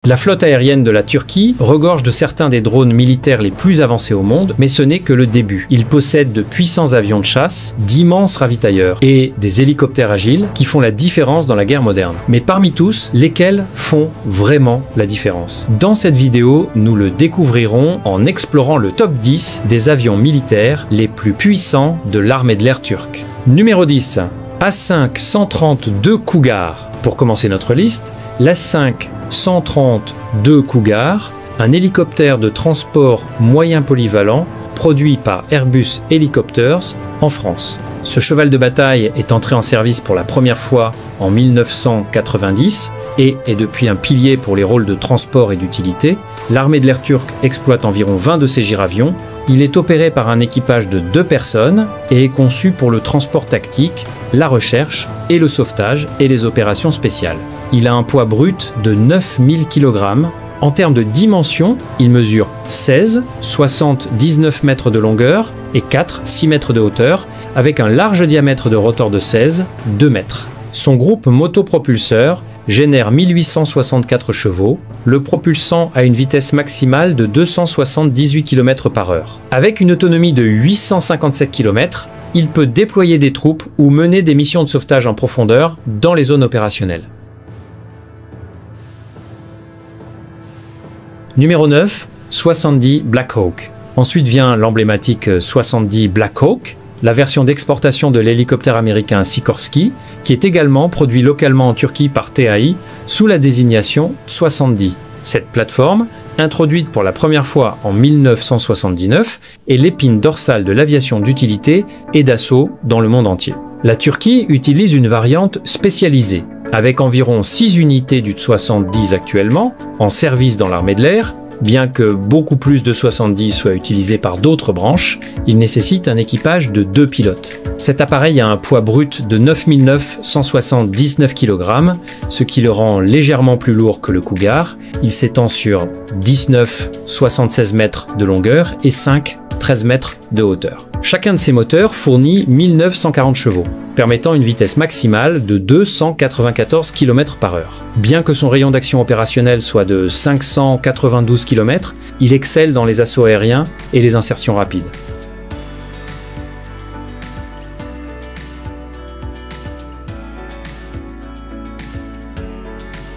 La flotte aérienne de la Turquie regorge de certains des drones militaires les plus avancés au monde, mais ce n'est que le début. Il possède de puissants avions de chasse, d'immenses ravitailleurs et des hélicoptères agiles qui font la différence dans la guerre moderne. Mais parmi tous, lesquels font vraiment la différence? Dans cette vidéo, nous le découvrirons en explorant le top 10 des avions militaires les plus puissants de l'armée de l'air turque. Numéro 10. A5-130-2 Cougar. Pour commencer notre liste, l'A5-130-2 Cougar, un hélicoptère de transport moyen polyvalent produit par Airbus Helicopters en France. Ce cheval de bataille est entré en service pour la première fois en 1990 et est depuis un pilier pour les rôles de transport et d'utilité. L'armée de l'air turque exploite environ 20 de ces gyravions. Il est opéré par un équipage de 2 personnes et est conçu pour le transport tactique, la recherche et le sauvetage et les opérations spéciales. Il a un poids brut de 9000 kg. En termes de dimension, il mesure 16, 79 mètres de longueur et 6 mètres de hauteur, avec un large diamètre de rotor de 16, 2 mètres. Son groupe motopropulseur génère 1864 chevaux, le propulsant à une vitesse maximale de 278 km/h. Avec une autonomie de 857 km, il peut déployer des troupes ou mener des missions de sauvetage en profondeur dans les zones opérationnelles. Numéro 9, 70 Black Hawk. Ensuite vient l'emblématique 70 Black Hawk, la version d'exportation de l'hélicoptère américain Sikorsky, qui est également produit localement en Turquie par TAI sous la désignation 70. Cette plateforme, introduite pour la première fois en 1979, est l'épine dorsale de l'aviation d'utilité et d'assaut dans le monde entier. La Turquie utilise une variante spécialisée, avec environ 6 unités du 70 actuellement en service dans l'armée de l'air. Bien que beaucoup plus de 70 soient utilisés par d'autres branches, il nécessite un équipage de 2 pilotes. Cet appareil a un poids brut de 9979 kg, ce qui le rend légèrement plus lourd que le Cougar. Il s'étend sur 19,76 mètres de longueur et 13 mètres de hauteur. Chacun de ces moteurs fournit 1940 chevaux, permettant une vitesse maximale de 294 km/h. Bien que son rayon d'action opérationnel soit de 592 km, il excelle dans les assauts aériens et les insertions rapides.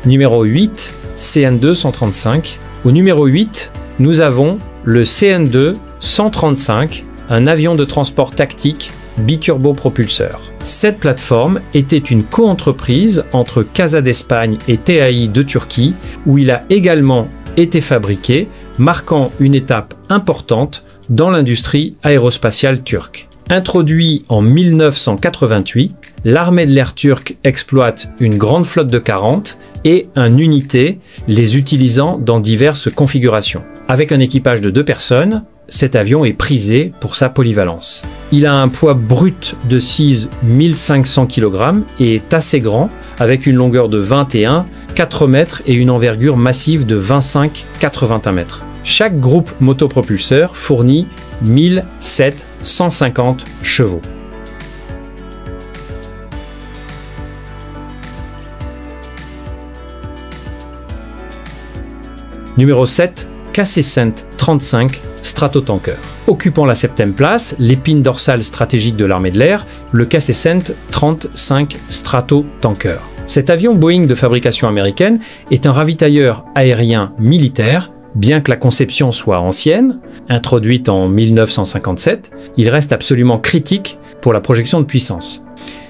Numéro 8, CN2 135. Au numéro 8, nous avons le CN2 135, un avion de transport tactique biturbopropulseur. Cette plateforme était une coentreprise entre Casa d'Espagne et TAI de Turquie, où il a également été fabriqué, marquant une étape importante dans l'industrie aérospatiale turque. Introduit en 1988, l'armée de l'air turque exploite une grande flotte de 40 et une unité, les utilisant dans diverses configurations. Avec un équipage de 2 personnes, cet avion est prisé pour sa polyvalence. Il a un poids brut de 6500 kg et est assez grand, avec une longueur de 21, 4 mètres et une envergure massive de 25-81 mètres. Chaque groupe motopropulseur fournit 1750 chevaux. Numéro 7, KC-135 Stratotanker. Occupant la 7e place, l'épine dorsale stratégique de l'armée de l'air, le KC-135 Stratotanker. Cet avion Boeing de fabrication américaine est un ravitailleur aérien militaire. Bien que la conception soit ancienne, introduite en 1957, il reste absolument critique pour la projection de puissance.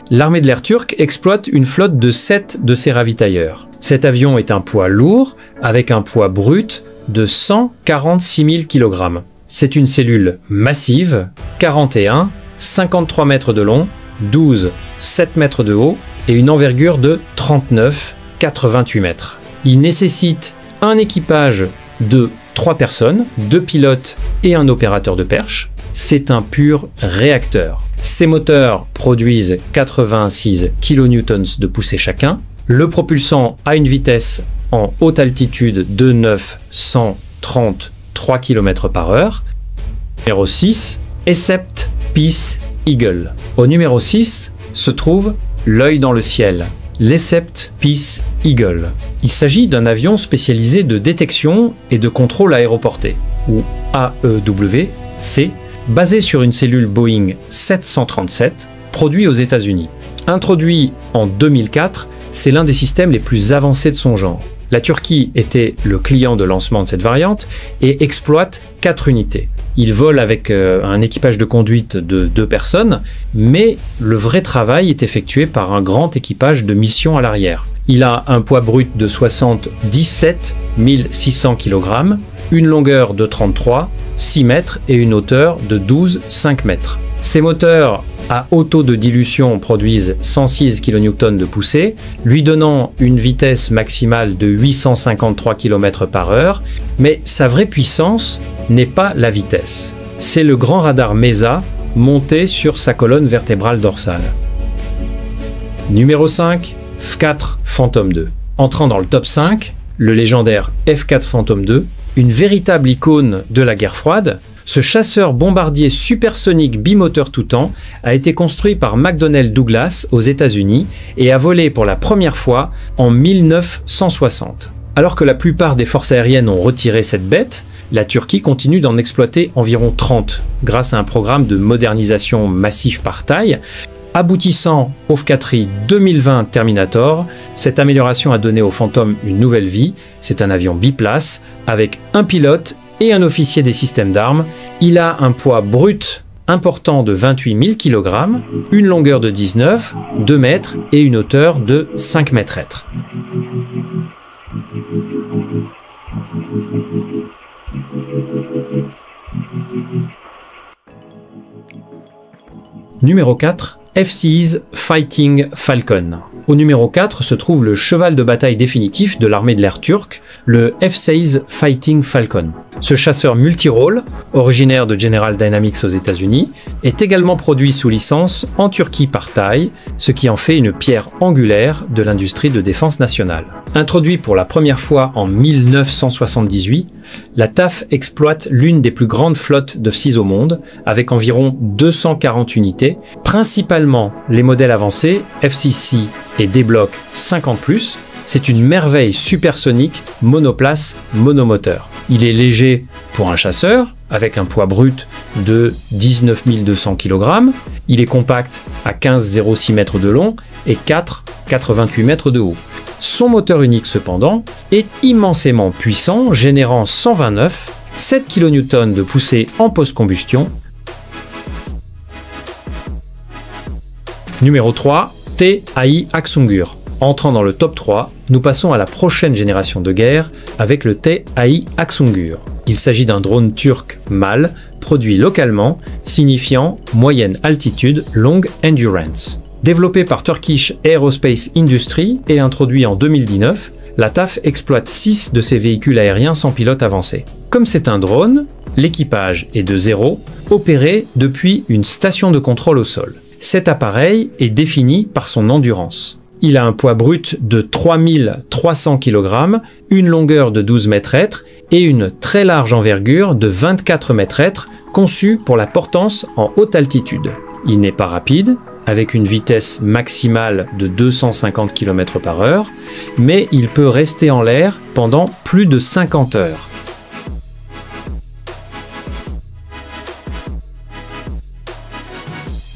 L'armée de l'air turque exploite une flotte de 7 de ces ravitailleurs. Cet avion est un poids lourd, avec un poids brut de 146 000 kg. C'est une cellule massive, 41, 53 mètres de long, 12, 7 mètres de haut et une envergure de 39, 88 mètres. Il nécessite un équipage de 3 personnes, 2 pilotes et un opérateur de perche. C'est un pur réacteur. Ces moteurs produisent 86 kN de poussée chacun. Le propulsant a une vitesse en haute altitude de 933 km/h. Numéro 6, Ecept Peace Eagle. Au numéro 6 se trouve l'œil dans le ciel, l'Ecept Peace Eagle. Il s'agit d'un avion spécialisé de détection et de contrôle aéroporté, ou AEWC, basé sur une cellule Boeing 737, produit aux États-Unis. Introduit en 2004, c'est l'un des systèmes les plus avancés de son genre. La Turquie était le client de lancement de cette variante et exploite 4 unités. Il vole avec un équipage de conduite de 2 personnes, mais le vrai travail est effectué par un grand équipage de mission à l'arrière. Il a un poids brut de 77 600 kg, une longueur de 33, 6 mètres et une hauteur de 12,5 mètres. Ces moteurs à haut taux de dilution produisent 106 kN de poussée, lui donnant une vitesse maximale de 853 km/h, mais sa vraie puissance n'est pas la vitesse. C'est le grand radar MESA monté sur sa colonne vertébrale dorsale. Numéro 5, F4 Phantom II. Entrant dans le top 5, le légendaire F4 Phantom II, une véritable icône de la guerre froide. Ce chasseur bombardier supersonique bimoteur tout temps a été construit par McDonnell Douglas aux États-Unis et a volé pour la première fois en 1960. Alors que la plupart des forces aériennes ont retiré cette bête, la Turquie continue d'en exploiter environ 30 grâce à un programme de modernisation massif par taille. Aboutissant au F4i 2020 Terminator, cette amélioration a donné au Phantom une nouvelle vie. C'est un avion biplace avec un pilote et un officier des systèmes d'armes. Il a un poids brut important de 28 000 kg, une longueur de 19, 2 mètres et une hauteur de 5 mètres. Numéro 4, F-6 Fighting Falcon. Au numéro 4 se trouve le cheval de bataille définitif de l'armée de l'air turque, le F-6 Fighting Falcon. Ce chasseur multirôle, originaire de General Dynamics aux États-Unis, est également produit sous licence en Turquie par TAI, ce qui en fait une pierre angulaire de l'industrie de défense nationale. Introduit pour la première fois en 1978, la TAF exploite l'une des plus grandes flottes de F-6 au monde, avec environ 240 unités, principalement les modèles avancés F-6C et D-Block 50+. C'est une merveille supersonique monoplace monomoteur. Il est léger pour un chasseur, avec un poids brut de 19 200 kg. Il est compact à 15,06 mètres de long et 4,88 mètres de haut. Son moteur unique cependant est immensément puissant, générant 129, 7 kN de poussée en post-combustion. Numéro 3, TAI Aksungur. Entrant dans le top 3, nous passons à la prochaine génération de guerre avec le TAI Aksungur. Il s'agit d'un drone turc mâle produit localement, signifiant moyenne altitude, longue endurance. Développé par Turkish Aerospace Industry et introduit en 2019, la TAF exploite 6 de ses véhicules aériens sans pilote avancé. Comme c'est un drone, l'équipage est de zéro, opéré depuis une station de contrôle au sol. Cet appareil est défini par son endurance. Il a un poids brut de 3300 kg, une longueur de 12 mètres et une très large envergure de 24 mètres, conçue pour la portance en haute altitude. Il n'est pas rapide, avec une vitesse maximale de 250 km/h, mais il peut rester en l'air pendant plus de 50 heures.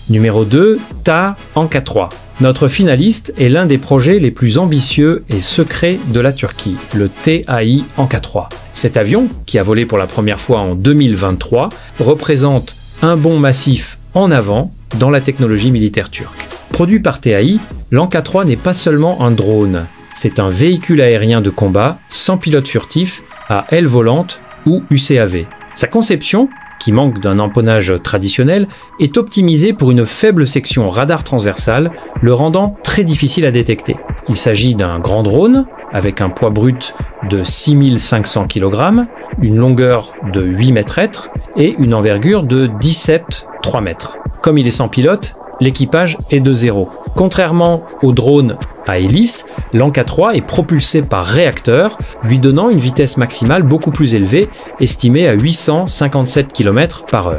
Numéro 2, TA Anka 3. Notre finaliste est l'un des projets les plus ambitieux et secrets de la Turquie, le TAI Anka 3. Cet avion, qui a volé pour la première fois en 2023, représente un bond massif en avant dans la technologie militaire turque. Produit par TAI, l'Anka 3 n'est pas seulement un drone, c'est un véhicule aérien de combat sans pilote furtif à aile volante ou UCAV. Sa conception, qui manque d'un empennage traditionnel, est optimisé pour une faible section radar transversale, le rendant très difficile à détecter. Il s'agit d'un grand drone avec un poids brut de 6500 kg, une longueur de 8 mètres et une envergure de 17,3 mètres. Comme il est sans pilote, l'équipage est de zéro. Contrairement au drone à hélice, l'Anka 3 est propulsé par réacteur, lui donnant une vitesse maximale beaucoup plus élevée, estimée à 857 km/h.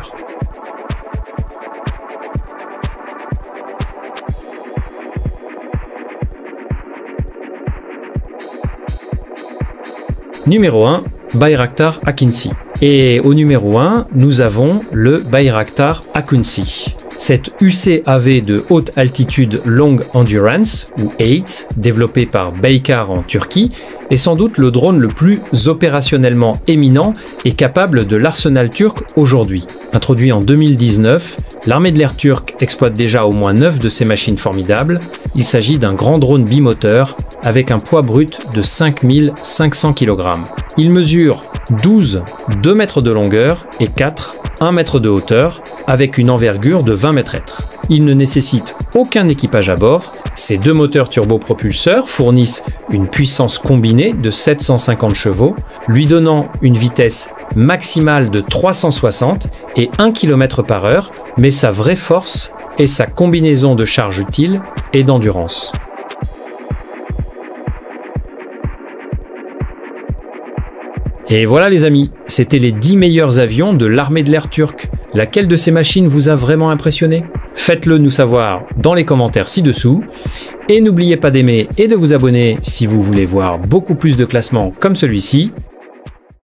Numéro 1, Bayraktar Akinci. Et au numéro 1, nous avons le Bayraktar Akunci. Cette UCAV de haute altitude Long Endurance, ou 8, développé par Baykar en Turquie, est sans doute le drone le plus opérationnellement éminent et capable de l'arsenal turc aujourd'hui. Introduit en 2019, l'armée de l'air turque exploite déjà au moins 9 de ces machines formidables. Il s'agit d'un grand drone bimoteur avec un poids brut de 5500 kg. Il mesure 12, 2 mètres de longueur et 4, 1 mètre de hauteur, avec une envergure de 20 mètres. Il ne nécessite aucun équipage à bord. Ces deux moteurs turbopropulseurs fournissent une puissance combinée de 750 chevaux, lui donnant une vitesse maximale de 360 et 1 km/h, mais sa vraie force est sa combinaison de charge utile et d'endurance. Et voilà les amis, c'était les 10 meilleurs avions de l'armée de l'air turque. Laquelle de ces machines vous a vraiment impressionné? Faites-le nous savoir dans les commentaires ci-dessous. Et n'oubliez pas d'aimer et de vous abonner si vous voulez voir beaucoup plus de classements comme celui-ci.